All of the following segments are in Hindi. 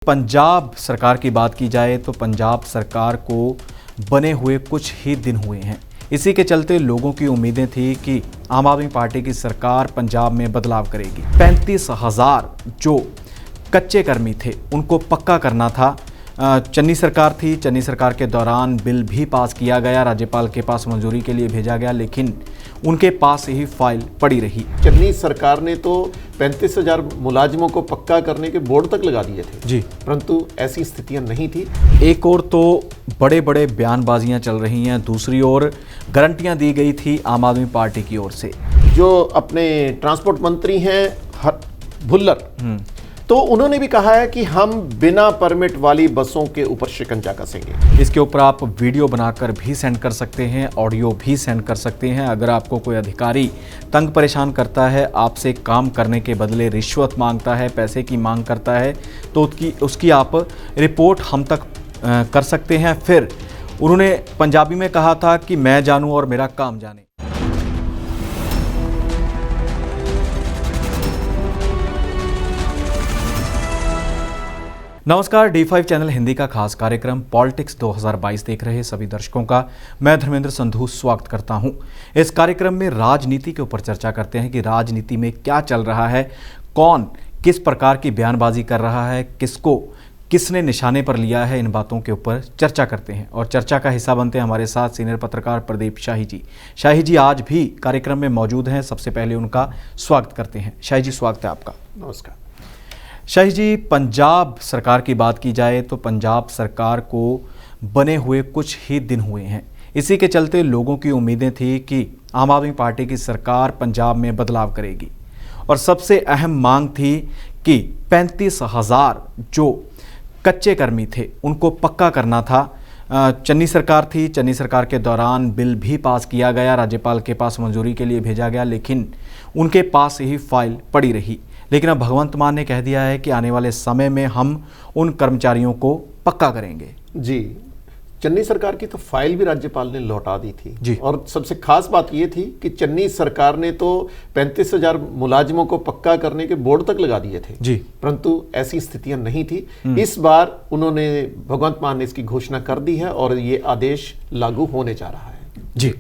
पंजाब सरकार की बात की जाए तो पंजाब सरकार को बने हुए कुछ ही दिन हुए हैं। इसी के चलते लोगों की उम्मीदें थी कि आम आदमी पार्टी की सरकार पंजाब में बदलाव करेगी। 35,000 जो कच्चे कर्मी थे उनको पक्का करना था। चन्नी सरकार थी, चन्नी सरकार के दौरान बिल भी पास किया गया, राज्यपाल के पास मंजूरी के लिए भेजा गया, लेकिन उनके पास ही फाइल पड़ी रही। चन्नी सरकार ने तो 35,000 मुलाजिमों को पक्का करने के बोर्ड तक लगा दिए थे जी, परंतु ऐसी स्थितियां नहीं थी। एक और तो बड़े बड़े बयानबाजियां चल रही हैं, दूसरी ओर गारंटियां दी गई थी आम आदमी पार्टी की ओर से। जो अपने ट्रांसपोर्ट मंत्री हैं भुल्लर, तो उन्होंने भी कहा है कि हम बिना परमिट वाली बसों के ऊपर शिकंजा कसेंगे। इसके ऊपर आप वीडियो बनाकर भी सेंड कर सकते हैं, ऑडियो भी सेंड कर सकते हैं। अगर आपको कोई अधिकारी तंग परेशान करता है, आपसे काम करने के बदले रिश्वत मांगता है, पैसे की मांग करता है, तो उसकी आप रिपोर्ट हम तक कर सकते हैं। फिर उन्होंने पंजाबी में कहा था कि मैं जानूं और मेरा काम जाने। नमस्कार, D5 चैनल हिंदी का खास कार्यक्रम पॉलिटिक्स 2022 देख रहे सभी दर्शकों का मैं धर्मेंद्र संधू स्वागत करता हूं। इस कार्यक्रम में राजनीति के ऊपर चर्चा करते हैं कि राजनीति में क्या चल रहा है, कौन किस प्रकार की बयानबाजी कर रहा है, किसको किसने निशाने पर लिया है, इन बातों के ऊपर चर्चा करते हैं। और चर्चा का हिस्सा बनते हैं हमारे साथ सीनियर पत्रकार प्रदीप शाही जी। शाही जी आज भी कार्यक्रम में मौजूद हैं, सबसे पहले उनका स्वागत करते हैं। शाही जी, स्वागत है आपका। नमस्कार। शाही जी, पंजाब सरकार की बात की जाए तो पंजाब सरकार को बने हुए कुछ ही दिन हुए हैं। इसी के चलते लोगों की उम्मीदें थी कि आम आदमी पार्टी की सरकार पंजाब में बदलाव करेगी और सबसे अहम मांग थी कि 35,000 जो कच्चे कर्मी थे उनको पक्का करना था। चन्नी सरकार थी, चन्नी सरकार के दौरान बिल भी पास किया गया, राज्यपाल के पास मंजूरी के लिए भेजा गया, लेकिन उनके पास ही फाइल पड़ी रही। लेकिन अब भगवंत मान ने कह दिया है कि आने वाले समय में हम उन कर्मचारियों को पक्का करेंगे। जी, चन्नी सरकार की तो फाइल भी राज्यपाल ने लौटा दी थी जी। और सबसे खास बात यह थी कि चन्नी सरकार ने तो 35,000 मुलाजिमों को पक्का करने के बोर्ड तक लगा दिए थे जी, परंतु ऐसी स्थितियां नहीं थी। इस बार उन्होंने भगवंत मान ने इसकी घोषणा कर दी है और ये आदेश लागू होने जा रहा है। जी,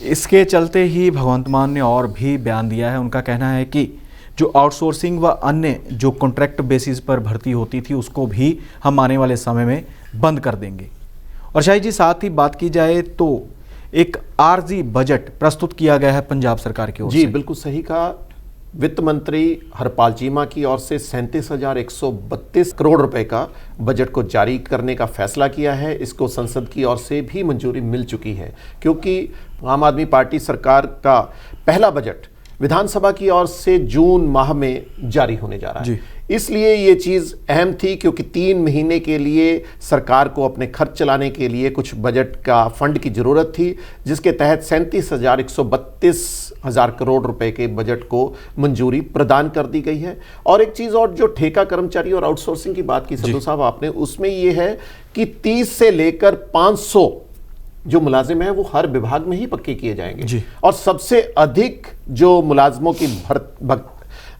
इसके चलते ही भगवंत मान ने और भी बयान दिया है। उनका कहना है कि जो आउटसोर्सिंग व अन्य जो कॉन्ट्रैक्ट बेसिस पर भर्ती होती थी उसको भी हम आने वाले समय में बंद कर देंगे। और शाही जी, साथ ही बात की जाए तो एक आरजी बजट प्रस्तुत किया गया है पंजाब सरकार की ओर से। जी, बिल्कुल सही कहा। वित्त मंत्री हरपाल चीमा की ओर से 37,132 करोड़ रुपए का बजट को जारी करने का फैसला किया है। इसको संसद की ओर से भी मंजूरी मिल चुकी है क्योंकि आम आदमी पार्टी सरकार का पहला बजट विधानसभा की ओर से जून माह में जारी होने जा रहा है। इसलिए ये चीज़ अहम थी क्योंकि 3 महीने के लिए सरकार को अपने खर्च चलाने के लिए कुछ बजट का फंड की ज़रूरत थी, जिसके तहत 37,132 करोड़ रुपए के बजट को मंजूरी प्रदान कर दी गई है। और एक चीज़ और, जो ठेका कर्मचारी और आउटसोर्सिंग की बात की संधू साहब आपने, उसमें ये है कि 30 से लेकर 500 जो मुलाजिम हैं वो हर विभाग में ही पक्के किए जाएंगे। और सबसे अधिक जो मुलाजिमों की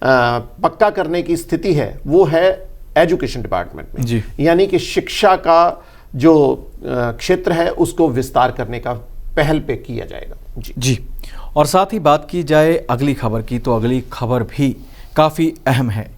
पक्का करने की स्थिति है वो है एजुकेशन डिपार्टमेंट में, यानी कि शिक्षा का जो क्षेत्र है उसको विस्तार करने का पहल पे किया जाएगा। जी, और साथ ही बात की जाए अगली खबर की तो अगली खबर भी काफ़ी अहम है।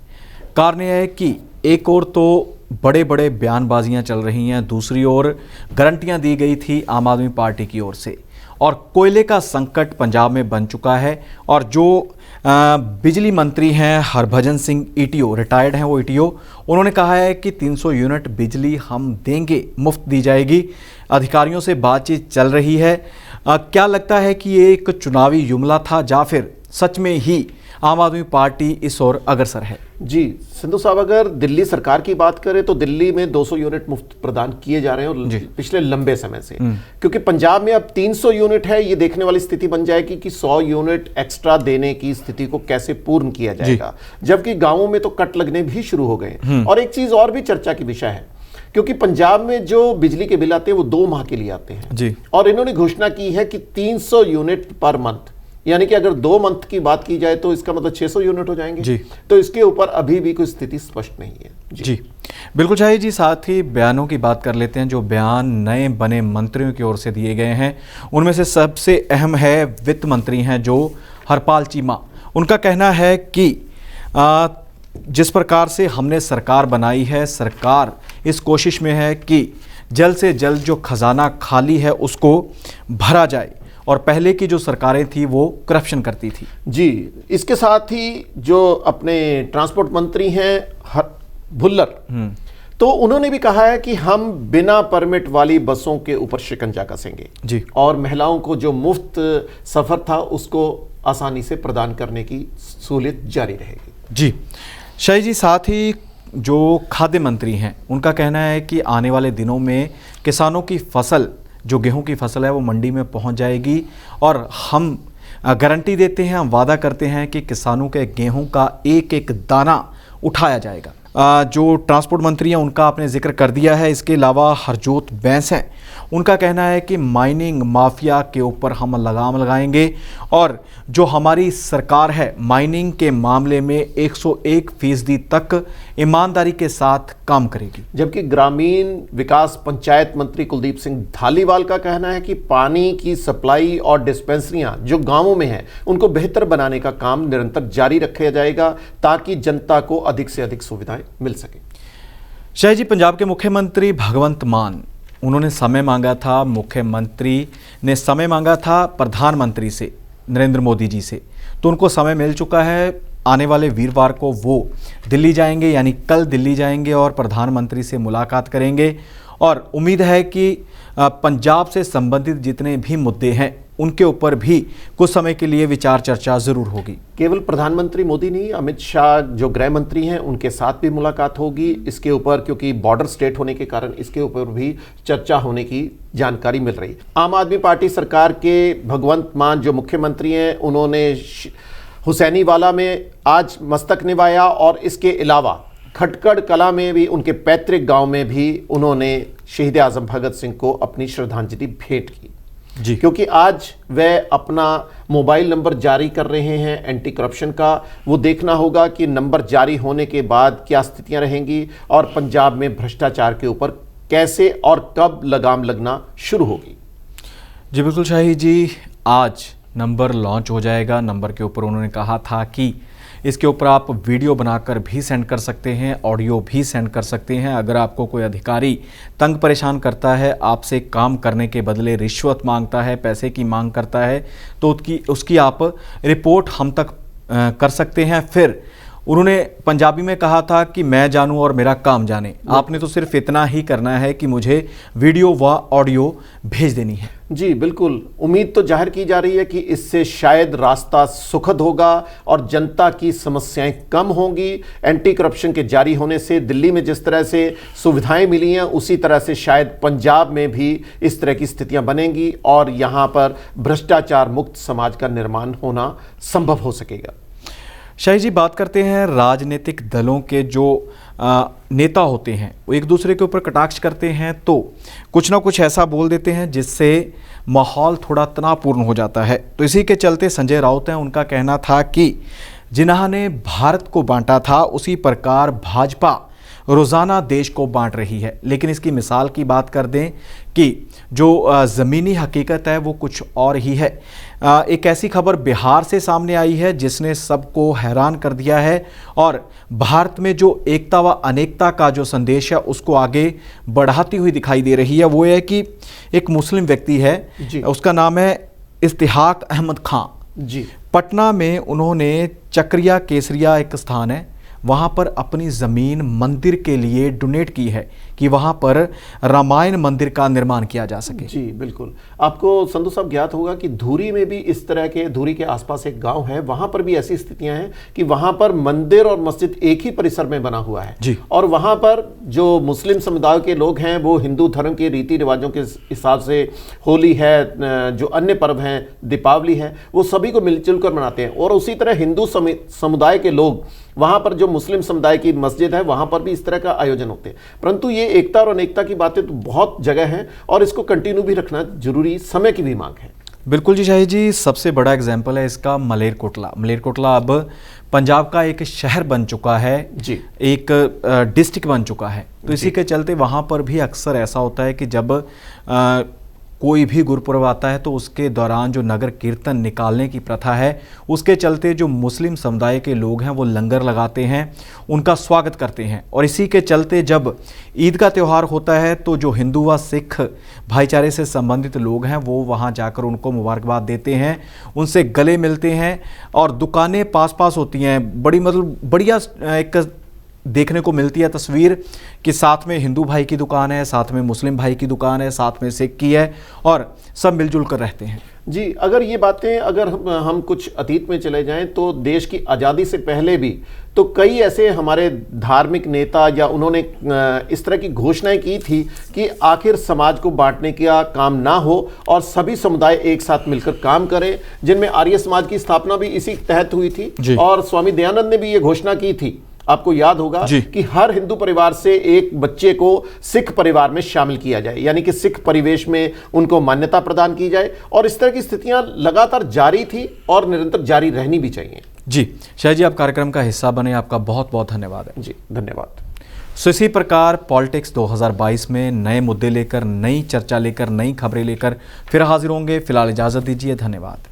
कारण यह है कि एक और तो बड़े बड़े बयानबाजियां चल रही हैं, दूसरी ओर गारंटियां दी गई थी आम आदमी पार्टी की ओर से। और कोयले का संकट पंजाब में बन चुका है और जो बिजली मंत्री हैं हरभजन सिंह ईटीओ, रिटायर्ड हैं वो ईटीओ, उन्होंने कहा है कि 300 यूनिट बिजली हम देंगे, मुफ्त दी जाएगी। अधिकारियों से बातचीत चल रही है। क्या लगता है कि ये एक चुनावी जुमला था या फिर सच में ही आम आदमी पार्टी इस ओर अग्रसर है? जी संधू साहब, अगर दिल्ली सरकार की बात करें तो दिल्ली में 200 यूनिट मुफ्त प्रदान किए जा रहे हैं और पिछले लंबे समय से। क्योंकि पंजाब में अब 300 यूनिट है, ये देखने वाली स्थिति बन जाएगी कि 100 यूनिट एक्स्ट्रा देने की स्थिति को कैसे पूर्ण किया जाएगा, जबकि गांवों में तो कट लगने भी शुरू हो गए। और एक चीज और भी चर्चा की विषय है, क्योंकि पंजाब में जो बिजली के बिल आते हैं वो 2 माह के लिए आते हैं और इन्होंने घोषणा की है कि 300 यूनिट पर मंथ यानी कि अगर 2 मंथ की बात की जाए तो इसका मतलब 600 यूनिट हो जाएंगे जी। तो इसके ऊपर अभी भी कोई स्थिति स्पष्ट नहीं है। जी बिल्कुल शाही जी, साथ ही बयानों की बात कर लेते हैं जो बयान नए बने मंत्रियों की ओर से दिए गए हैं। उनमें से सबसे अहम है वित्त मंत्री हैं जो हरपाल चीमा। उनका कहना है कि जिस प्रकार से हमने सरकार बनाई है, सरकार इस कोशिश में है कि जल्द से जल्द जो खजाना खाली है उसको भरा जाए, और पहले की जो सरकारें थी वो करप्शन करती थी। जी, इसके साथ ही जो अपने ट्रांसपोर्ट मंत्री हैं भुल्लर, तो उन्होंने भी कहा है कि हम बिना परमिट वाली बसों के ऊपर शिकंजा कसेंगे जी, और महिलाओं को जो मुफ्त सफर था उसको आसानी से प्रदान करने की सहूलियत जारी रहेगी। जी शाही जी, साथ ही जो खाद्य मंत्री हैं उनका कहना है कि आने वाले दिनों में किसानों की फसल, जो गेहूं की फसल है वो मंडी में पहुंच जाएगी, और हम गारंटी देते हैं, हम वादा करते हैं कि किसानों के गेहूं का एक एक दाना उठाया जाएगा। जो ट्रांसपोर्ट मंत्री हैं उनका आपने जिक्र कर दिया है। इसके अलावा हरजोत बैंस हैं, उनका कहना है कि माइनिंग माफिया के ऊपर हम लगाम लगाएंगे, और जो हमारी सरकार है माइनिंग के मामले में 101% तक ईमानदारी के साथ काम करेगी। जबकि ग्रामीण विकास पंचायत मंत्री कुलदीप सिंह धालीवाल का कहना है कि पानी की सप्लाई और डिस्पेंसरियां जो गांवों में हैं उनको बेहतर बनाने का काम निरंतर जारी रखा जाएगा ताकि जनता को अधिक से अधिक सुविधाएं मिल सके। शाह जी, पंजाब के मुख्यमंत्री भगवंत मान, उन्होंने समय मांगा था, मुख्यमंत्री ने समय मांगा था प्रधानमंत्री से, नरेंद्र मोदी जी से, तो उनको समय मिल चुका है। आने वाले वीरवार को वो दिल्ली जाएंगे, यानी कल दिल्ली जाएंगे और प्रधानमंत्री से मुलाकात करेंगे, और उम्मीद है कि पंजाब से संबंधित जितने भी मुद्दे हैं उनके ऊपर भी कुछ समय के लिए विचार चर्चा जरूर होगी। केवल प्रधानमंत्री मोदी नहीं, अमित शाह जो गृह मंत्री हैं उनके साथ भी मुलाकात होगी इसके ऊपर, क्योंकि बॉर्डर स्टेट होने के कारण इसके ऊपर भी चर्चा होने की जानकारी मिल रही। आम आदमी पार्टी सरकार के भगवंत मान जो मुख्यमंत्री हैं उन्होंने हुसैनीवाला में आज मस्तक निभाया, और इसके अलावा खटकड़ कला में भी, उनके पैतृक गांव में भी उन्होंने शहीद आजम भगत सिंह को अपनी श्रद्धांजलि भेंट की। जी, क्योंकि आज वह अपना मोबाइल नंबर जारी कर रहे हैं एंटी करप्शन का। वो देखना होगा कि नंबर जारी होने के बाद क्या स्थितियां रहेंगी और पंजाब में भ्रष्टाचार के ऊपर कैसे और कब लगाम लगना शुरू होगी। जी बिल्कुल शाही जी, आज नंबर लॉन्च हो जाएगा। नंबर के ऊपर उन्होंने कहा था कि इसके ऊपर आप वीडियो बनाकर भी सेंड कर सकते हैं, ऑडियो भी सेंड कर सकते हैं। अगर आपको कोई अधिकारी तंग परेशान करता है, आपसे काम करने के बदले रिश्वत मांगता है, पैसे की मांग करता है, तो उसकी आप रिपोर्ट हम तक कर सकते हैं। फिर उन्होंने पंजाबी में कहा था कि मैं जानूं और मेरा काम जाने। आपने तो सिर्फ इतना ही करना है कि मुझे वीडियो व ऑडियो भेज देनी है। जी बिल्कुल, उम्मीद तो जाहिर की जा रही है कि इससे शायद रास्ता सुखद होगा और जनता की समस्याएं कम होंगी। एंटी करप्शन के जारी होने से दिल्ली में जिस तरह से सुविधाएं मिली हैं उसी तरह से शायद पंजाब में भी इस तरह की स्थितियां बनेंगी और यहां पर भ्रष्टाचार मुक्त समाज का निर्माण होना संभव हो सकेगा। शाही जी, बात करते हैं राजनीतिक दलों के जो नेता होते हैं वो एक दूसरे के ऊपर कटाक्ष करते हैं तो कुछ ना कुछ ऐसा बोल देते हैं जिससे माहौल थोड़ा तनावपूर्ण हो जाता है। तो इसी के चलते संजय राउत हैं, उनका कहना था कि जिन्होंने भारत को बांटा था उसी प्रकार भाजपा रोज़ाना देश को बांट रही है। लेकिन इसकी मिसाल की बात कर दें कि जो ज़मीनी हकीकत है वो कुछ और ही है। एक ऐसी खबर बिहार से सामने आई है जिसने सबको हैरान कर दिया है और भारत में जो एकता व अनेकता का जो संदेश है उसको आगे बढ़ाती हुई दिखाई दे रही है। वो है कि एक मुस्लिम व्यक्ति है, उसका नाम है इस्तिहाक अहमद खान जी। पटना में उन्होंने चक्रिया केसरिया एक स्थान है, वहाँ पर अपनी ज़मीन मंदिर के लिए डोनेट की है कि वहाँ पर रामायण मंदिर का निर्माण किया जा सके। जी बिल्कुल, आपको संधू साहब ज्ञात होगा कि धुरी में भी इस तरह के, धुरी के आसपास एक गांव है, वहाँ पर भी ऐसी स्थितियां हैं कि वहाँ पर मंदिर और मस्जिद एक ही परिसर में बना हुआ है जी। और वहाँ पर जो मुस्लिम समुदाय के लोग हैं वो हिंदू धर्म के रीति रिवाजों के हिसाब से होली है, जो अन्य पर्व हैं, दीपावली है, वो सभी को मिलजुल कर मनाते हैं। और उसी तरह हिंदू समुदाय के लोग वहाँ पर जो मुस्लिम समुदाय की मस्जिद है वहाँ पर भी इस तरह का आयोजन होते हैं। परंतु ये एकता और अनेकता की बातें तो बहुत जगह हैं और इसको कंटिन्यू भी रखना जरूरी, समय की भी मांग है। बिल्कुल जी शाही जी, सबसे बड़ा एग्जाम्पल है इसका मलेरकोटला। मलेरकोटला अब पंजाब का एक शहर बन चुका है जी। एक डिस्ट्रिक्ट बन चुका है। तो इसी के चलते वहाँ पर भी अक्सर ऐसा होता है कि जब कोई भी गुरुपुरब आता है तो उसके दौरान जो नगर कीर्तन निकालने की प्रथा है, उसके चलते जो मुस्लिम समुदाय के लोग हैं वो लंगर लगाते हैं, उनका स्वागत करते हैं। और इसी के चलते जब ईद का त्यौहार होता है तो जो हिंदू व सिख भाईचारे से संबंधित लोग हैं वो वहाँ जाकर उनको मुबारकबाद देते हैं, उनसे गले मिलते हैं और दुकानें पास पास होती हैं। बड़ी मतलब बढ़िया एक देखने को मिलती है तस्वीर कि साथ में हिंदू भाई की दुकान है, साथ में मुस्लिम भाई की दुकान है, साथ में सिख की है और सब मिलजुल कर रहते हैं। जी, अगर ये बातें अगर हम कुछ अतीत में चले जाएं तो देश की आज़ादी से पहले भी तो कई ऐसे हमारे धार्मिक नेता या उन्होंने इस तरह की घोषणाएं की थी कि आखिर समाज को बांटने का काम ना हो और सभी समुदाय एक साथ मिलकर काम करें, जिनमें आर्य समाज की स्थापना भी इसी तहत हुई थी। और स्वामी दयानंद ने भी ये घोषणा की थी, आपको याद होगा, कि हर हिंदू परिवार से एक बच्चे को सिख परिवार में शामिल किया जाए, यानी कि सिख परिवेश में उनको मान्यता प्रदान की जाए। और इस तरह की स्थितियां लगातार जारी थी और निरंतर जारी रहनी भी चाहिए। जी शाह जी, आप कार्यक्रम का हिस्सा बने, आपका बहुत बहुत धन्यवाद है। जी धन्यवाद। सो इसी प्रकार पॉलिटिक्स 2022 में नए मुद्दे लेकर, नई चर्चा लेकर, नई खबरें लेकर फिर हाजिर होंगे। फिलहाल इजाजत दीजिए, धन्यवाद।